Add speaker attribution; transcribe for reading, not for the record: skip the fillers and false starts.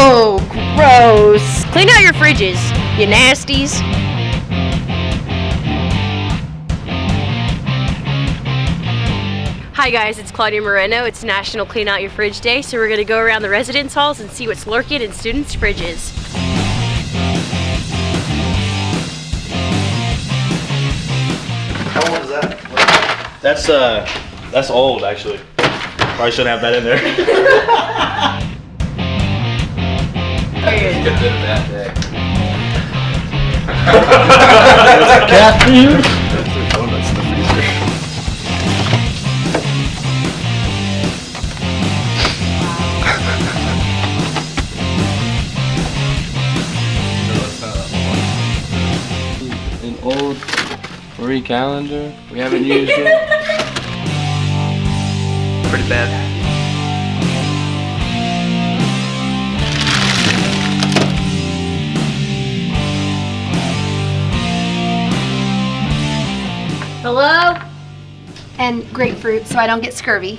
Speaker 1: Oh, gross. Clean out your fridges, you nasties. Hi guys, it's Claudia Moreno. It's National Clean Out Your Fridge Day, so we're going to go around the residence halls and see what's lurking in students' fridges.
Speaker 2: How old is that? That's old actually. Probably shouldn't have that in there.
Speaker 3: It's been a bad day.
Speaker 2: Cat food? That's donuts in the freezer.
Speaker 3: An old Marie calendar we haven't used yet.
Speaker 2: Pretty bad.
Speaker 4: Hello? And grapefruit so I don't get scurvy.